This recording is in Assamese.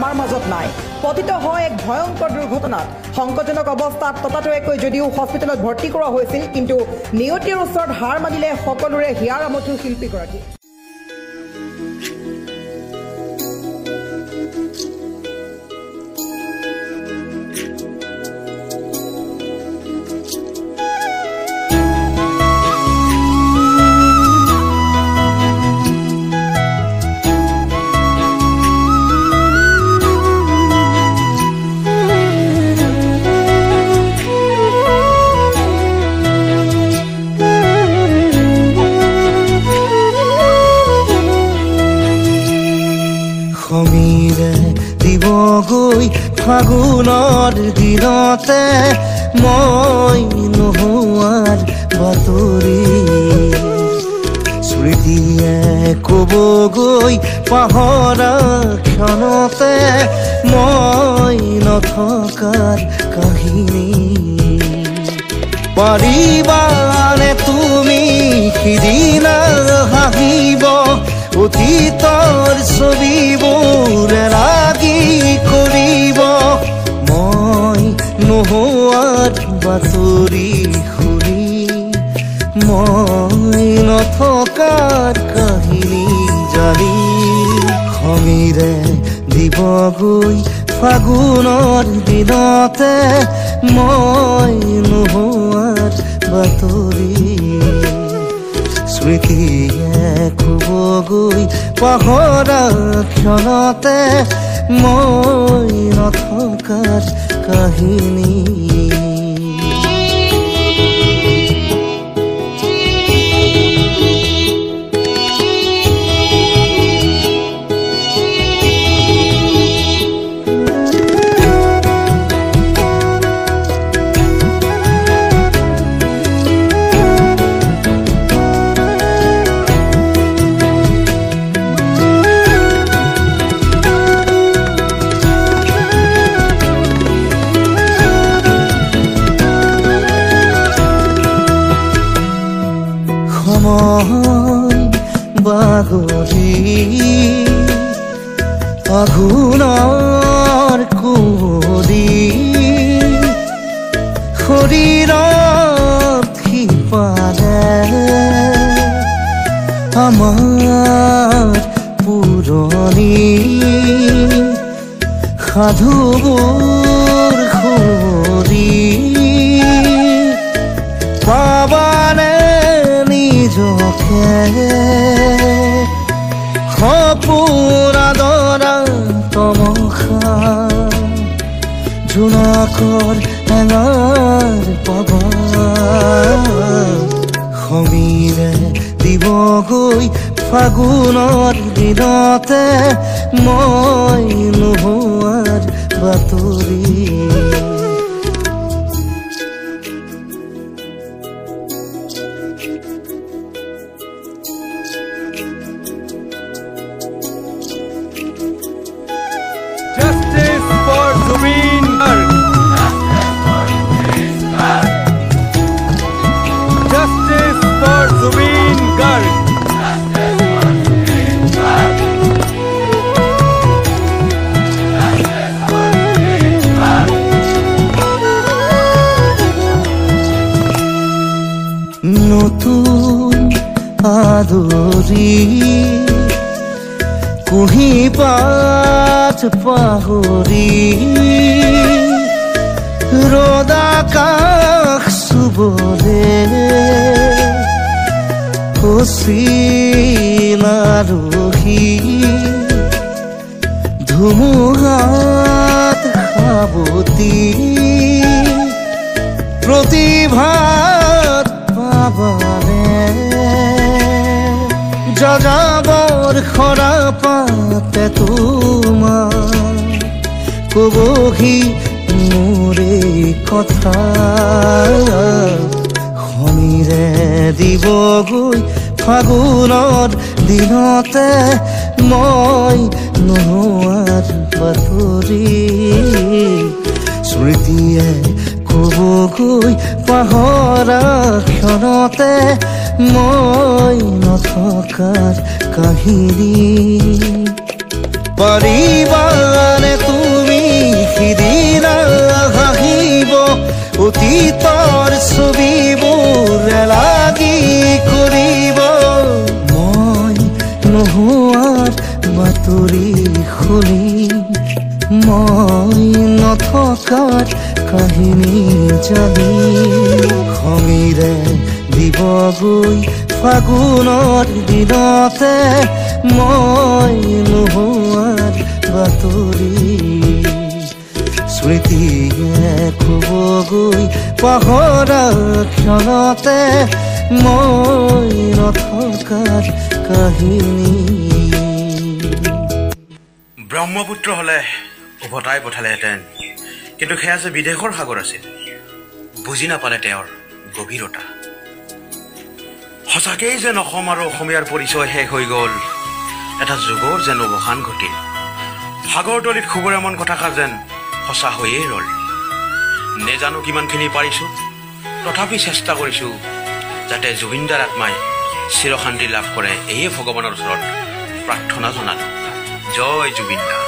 আমাৰ মাজত নাই পতিত হয় এক ভয়ংকৰ দুৰ্ঘটনাত সংকটজনক অৱস্থাত ততাতৈয়াকৈ যদিও হস্পিটেলত ভৰ্তি কৰা হৈছিল কিন্তু নিয়তিৰ ওচৰত হাৰ মানিলে সকলোৰে হিয়াৰ আমঠু শিল্পীগৰাকী ফাগুনৰ দিনতে মই নোহোৱাৰ বাতৰি স্মৃতিয়ে ক'বগৈ পাহৰা ক্ষণতে মই নথকাৰ কাহিনী পাৰিবানে তুমি সিদিনা হাঁহিব অতীতৰ ছবিবোৰ লাগি কৰিব মই নোহোৱাৰ বাতৰি শুনি মই নথকাৰ কাহিনী জানি খঙেৰে দিবগৈ ফাগুনৰ দিনতে মই নোহোৱাৰ বাতৰি স্মৃতিয়ে ক'বগৈ পাহৰা ক্ষণতে মই নথকাৰ কাহিনী বাগৰি আঘোণৰ কুঁৱলী শৰীৰত সিপালে আমাৰ পুৰণি সাধুবোৰ সুৰি পাবানে নিজকে সপোন আদৰা তমসা জোনাকৰ এঙাৰ পাবা সমীৰে দিবগৈ ফাগুনৰ দিনতে মই নোহোৱাৰ বাতৰি নতুন আদৰি কুঁহি পাত পাহৰি ৰ'দ আকাশ চুবলে কচিল আৰহি ধুমুহাত সাৱতি প্ৰতিভাত পাবানে যাযাবৰ খৰা পাতে তোমাৰ কবহি মোৰে কথা সমীৰে দিবগৈ ফাগুনৰ দিনতে মই নোহোৱাৰ বাতৰি স্মৃতিয়ে ক'বগৈ পাহৰা ক্ষণতে মই নথকাৰ কাহিনী পাৰিবানে সিদিনা হাঁহিব অতীতৰ ছবিবোৰ লাগি কৰিব মই নোহোৱাৰ বাতৰি শুনিম মই নথকাৰ কাহিনী জানি খঙিৰে দিবগৈ ফাগুনৰ দিনতে মই নোহোৱাৰ বাতৰি স্মৃতিয়ে ক'বগৈ পাহৰা ক্ষণতে মই নথকাৰ কাহিনী ব্ৰহ্মপুত্ৰ হ'লে উভতাই পঠালেহেঁতেন কিন্তু সেয়া যে বিদেশৰ সাগৰ আছিল বুজি নাপালে তেওঁৰ গভীৰতা সঁচাকেই যেন অসম আৰু অসমীয়াৰ পৰিচয় শেষ হৈ গ'ল এটা যুগৰ যেন অৱসান ঘটিল সাগৰতলিত খুবৰে মন কথাষাৰ যেন সঁচা হৈয়ে ৰ'ল নেজানো কিমানখিনি পাৰিছোঁ তথাপি চেষ্টা কৰিছোঁ যাতে জুবিনদাৰ আত্মাই চিৰশান্তি লাভ কৰে এয়ে ভগৱানৰ ওচৰত প্ৰাৰ্থনা জনালোঁ জয় জুবিন দা।